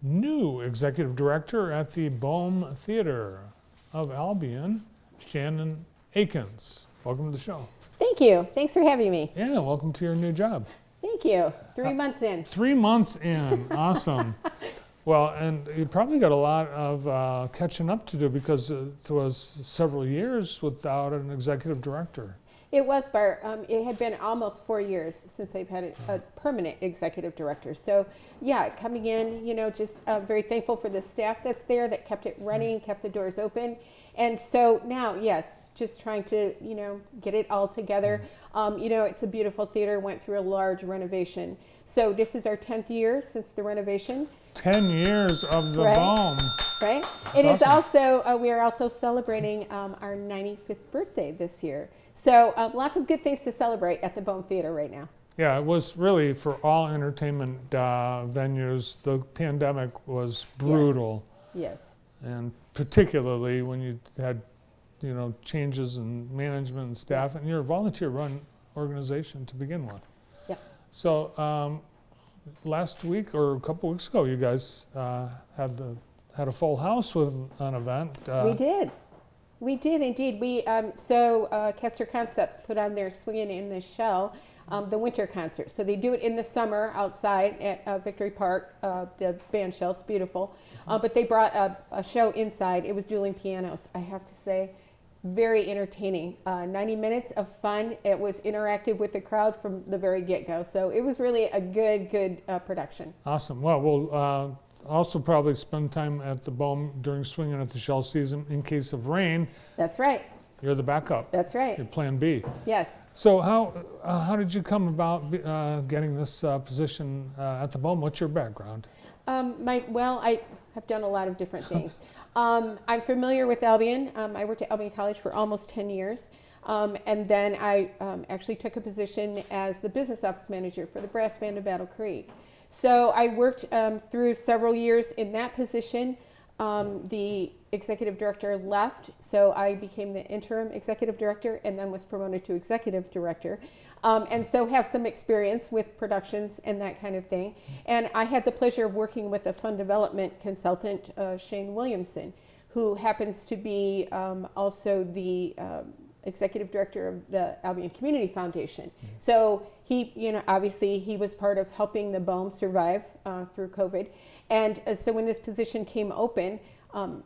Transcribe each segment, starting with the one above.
new executive director at the Bohm Theater of Albion, Shannon Akins. Welcome to the show. Thank you. Thanks for having me. Yeah, welcome to your new job. Thank you. 3 months in. 3 months in, awesome. Well, and you probably got a lot of catching up to do because it was several years without an executive director. It was, Bart. It had been almost 4 years since they've had a permanent executive director. So, yeah, coming in, just very thankful for the staff that's there that kept it running, kept the doors open. And so now, yes, just trying to, get it all together. It's a beautiful theater, went through a large renovation. So this is our 10th year since the renovation. 10 years of the Bohm. Right. That's It is awesome. also, we are also celebrating our 95th birthday this year. So lots of good things to celebrate at the Bohm Theater right now. Yeah, it was really for all entertainment venues. The pandemic was brutal. Yes. And particularly when you had, changes in management and staff, and you're a volunteer-run organization to begin with. Yeah. So last week or a couple weeks ago, you guys had a full house with an event. We did indeed. So Kester Concepts put on their Swingin' in the Shell, the winter concert. So they do it in the summer outside at Victory Park, the band shell. It's beautiful. But they brought a show inside. It was dueling pianos. I have to say, very entertaining. 90 minutes of fun. It was interactive with the crowd from the very get-go. So it was really a good production. Awesome. Well, we'll also probably spend time at the Bohm during Swinging at the Shell season in case of rain. That's right. You're the backup. That's right. Your plan B. Yes. So how did you come about getting this position at the Bohm? What's your background? I have done a lot of different things. I'm familiar with Albion. I worked at Albion College for almost 10 years. And then I actually took a position as the business office manager for the brass band of Battle Creek. So I worked through several years in that position. The executive director left, so I became the interim executive director and then was promoted to executive director. And so have some experience with productions and that kind of thing. And I had the pleasure of working with a fund development consultant, Shane Williamson, who happens to be also the executive director of the Albion Community Foundation. So he, obviously he was part of helping the Bohm survive through COVID. And so when this position came open,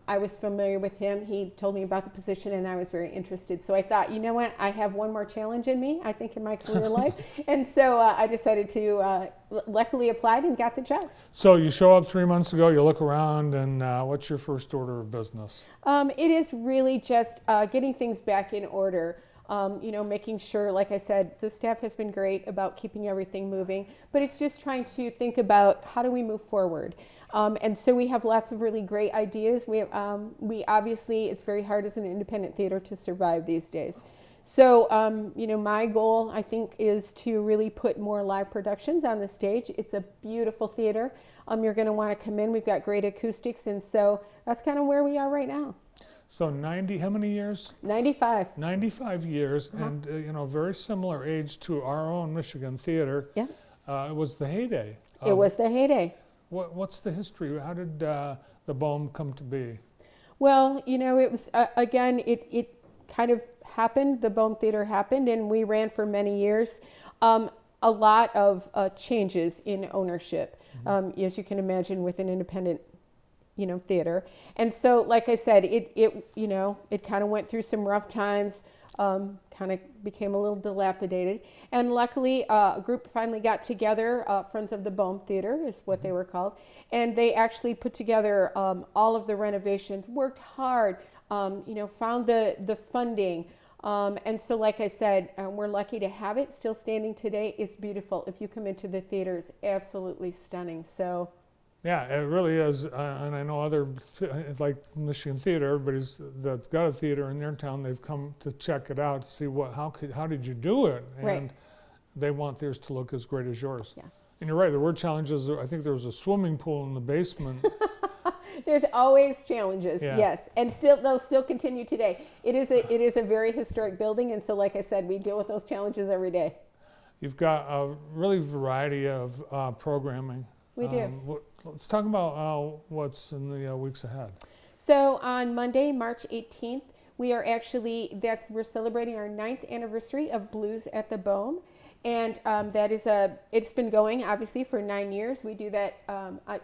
I was familiar with him. He told me about the position and I was very interested. So I thought, you know what, I have one more challenge in me, I think, in my career life. And so I decided to, luckily applied and got the job. So you show up 3 months ago, you look around, and what's your first order of business? It is really just getting things back in order. Making sure, like I said, the staff has been great about keeping everything moving, but it's just trying to think about how do we move forward. And so we have lots of really great ideas. We obviously, it's very hard as an independent theater to survive these days. So, my goal, I think, is to really put more live productions on the stage. It's a beautiful theater. You're going to want to come in. We've got great acoustics, and so that's kind of where we are right now. So 90, how many years? 95. 95 years, and very similar age to our own Michigan theater. Yeah. It was the heyday. It was the heyday. What's the history? How did the Bohm come to be? Well, it was, again, it kind of happened. The Bohm Theater happened, and we ran for many years. A lot of changes in ownership, as you can imagine, with an independent theater. And so, like I said, it kind of went through some rough times, kind of became a little dilapidated. And luckily, a group finally got together, Friends of the Bohm Theater is what they were called. And they actually put together all of the renovations, worked hard, found the funding. And so, like I said, we're lucky to have it still standing today. It's beautiful. If you come into the theater, it's absolutely stunning. So. Yeah, it really is, and I know other, like Michigan Theater, everybody's that's got a theater in their town, they've come to check it out, see how did you do it, and right. They want theirs to look as great as yours. Yeah. And you're right, there were challenges. I think there was a swimming pool in the basement. There's always challenges, yeah. Yes, and they'll still continue today. It is a very historic building, and so, like I said, we deal with those challenges every day. You've got a really variety of programming. We do. Let's talk about what's in the weeks ahead. So on Monday, March 18th, we're celebrating our 9th anniversary of Blues at the Bohm. And it's been going obviously for 9 years. We do that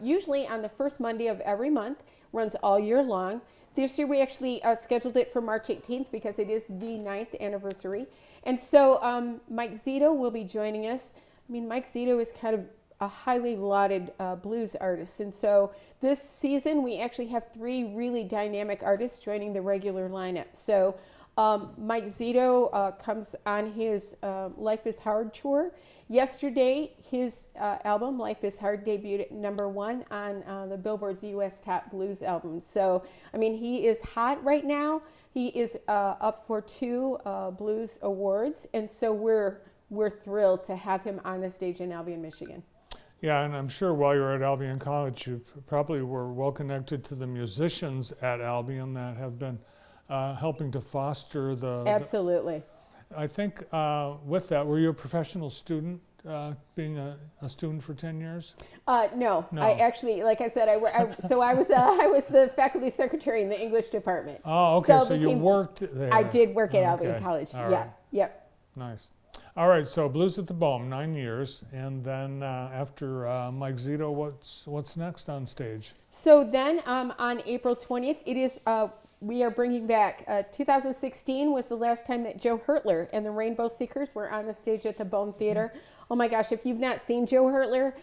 usually on the first Monday of every month, runs all year long. This year we actually scheduled it for March 18th because it is the 9th anniversary. And so Mike Zito will be joining us. I mean, Mike Zito is kind of a highly lauded blues artist. And so this season we actually have 3 really dynamic artists joining the regular lineup. So Mike Zito comes on his Life is Hard tour. Yesterday, his album, Life is Hard, debuted at #1 on the Billboard's U.S. Top Blues Albums. So, I mean, he is hot right now. He is up for 2 blues awards, and so we're thrilled to have him on the stage in Albion, Michigan. Yeah, and I'm sure while you're at Albion College, you probably were well connected to the musicians at Albion that have been helping to foster Absolutely. I think with that, were you a professional student, being a student for 10 years? No. I actually, like I said, I was the faculty secretary in the English department. Oh, okay. So you worked there. I did work at Albion College. All Yeah. right. Yep. Nice. All right. So Blues at the Bohm, 9 years, and then after Mike Zito, what's next on stage? So then on April 20th, it is. We are bringing back 2016 was the last time that Joe Hertler and the Rainbow Seekers were on the stage at the Bohm Theater. Oh my gosh, if you've not seen Joe Hertler,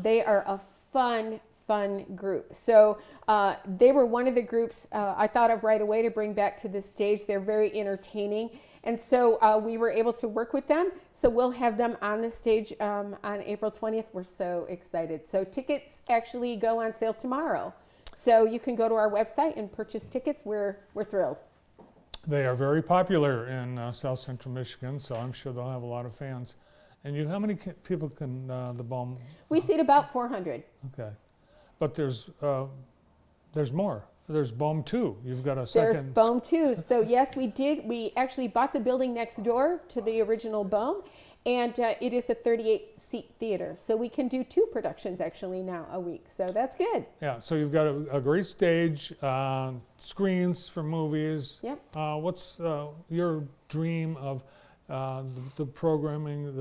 they are a fun group. So they were one of the groups I thought of right away to bring back to the stage. They're very entertaining. And so we were able to work with them. So we'll have them on the stage on April 20th. We're so excited. So tickets actually go on sale tomorrow. So you can go to our website and purchase tickets. We're thrilled. They are very popular in South Central Michigan, so I'm sure they'll have a lot of fans. And how many people can the Bohm? We seat about 400. Okay, but there's more. There's Bohm 2. You've got a second. There's Bohm 2. So yes, we did. We actually bought the building next door to the original Bohm. And it is a 38-seat theater. So we can do 2 productions actually now a week. So that's good. Yeah, so you've got a great stage, screens for movies. Yep. What's your dream of the programming,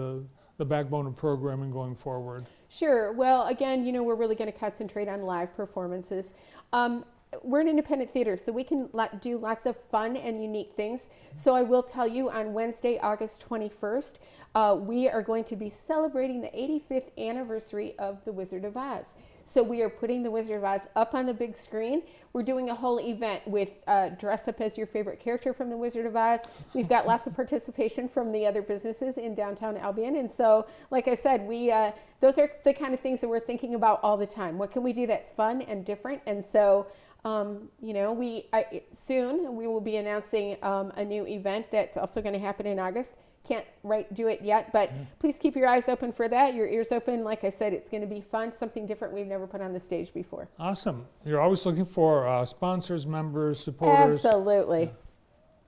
the backbone of programming going forward? Sure. Well, again, we're really going to concentrate on live performances. We're an independent theater, so we can do lots of fun and unique things. So I will tell you on Wednesday, August 21st, we are going to be celebrating the 85th anniversary of The Wizard of Oz. So we are putting The Wizard of Oz up on the big screen. We're doing a whole event with dress up as your favorite character from The Wizard of Oz. We've got lots of participation from the other businesses in downtown Albion. And so, like I said, those are the kind of things that we're thinking about all the time. What can we do that's fun and different? And so, soon we will be announcing a new event that's also going to happen in August. Can't do it yet, but please keep your eyes open for that, your ears open. Like I said, it's going to be fun, something different we've never put on the stage before. Awesome. You're always looking for sponsors, members, supporters. Absolutely. Yeah.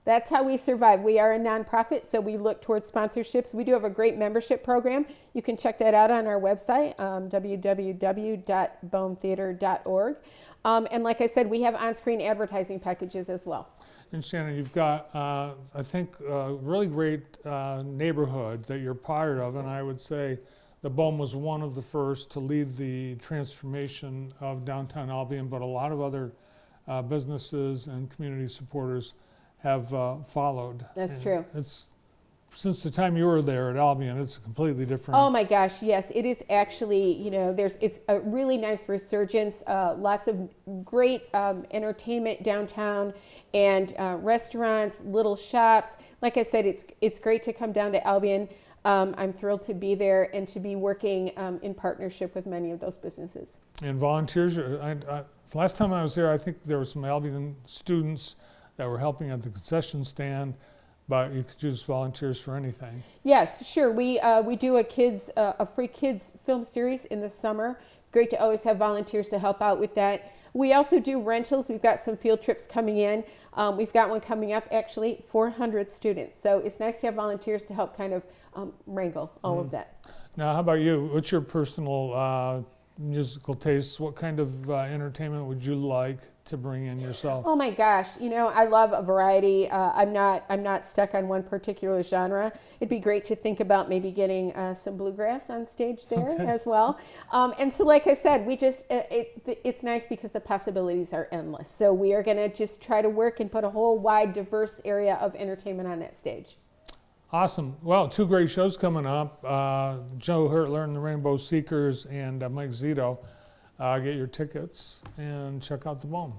That's how we survive. We are a nonprofit, so we look towards sponsorships. We do have a great membership program. You can check that out on our website, www.bohmtheater.org. And like I said, we have on-screen advertising packages as well. And Shannon, you've got, I think, a really great neighborhood that you're part of, and I would say the Bohm was one of the first to lead the transformation of downtown Albion, but a lot of other businesses and community supporters have followed. That's true. It's since the time you were there at Albion, it's completely different. Oh my gosh, yes, it is actually. It's a really nice resurgence. Lots of great entertainment downtown, and restaurants, little shops. Like I said, it's great to come down to Albion. I'm thrilled to be there and to be working in partnership with many of those businesses. And volunteers. Last time I was there, I think there were some Albion students that were helping at the concession stand. But you could use volunteers for anything. Yes, sure. We do a free kids film series in the summer. It's great to always have volunteers to help out with that. We also do rentals. We've got some field trips coming in. We've got one coming up, actually, 400 students. So it's nice to have volunteers to help kind of wrangle all of that. Now, how about you? What's your personal musical tastes. What kind of entertainment would you like to bring in yourself? Oh my gosh, I love a variety. I'm not stuck on one particular genre. It'd be great to think about maybe getting some bluegrass on stage there Okay. as well. And so, like I said, it's nice because the possibilities are endless. So we are going to just try to work and put a whole wide, diverse area of entertainment on that stage. Awesome. Well, two great shows coming up. Joe Hertler and the Rainbow Seekers and Mike Zito. Get your tickets and check out the Bohm.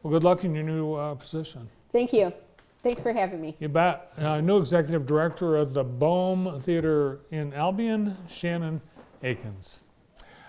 Well, good luck in your new position. Thank you. Thanks for having me. You bet. New executive director of the Bohm Theater in Albion, Shannon Akins.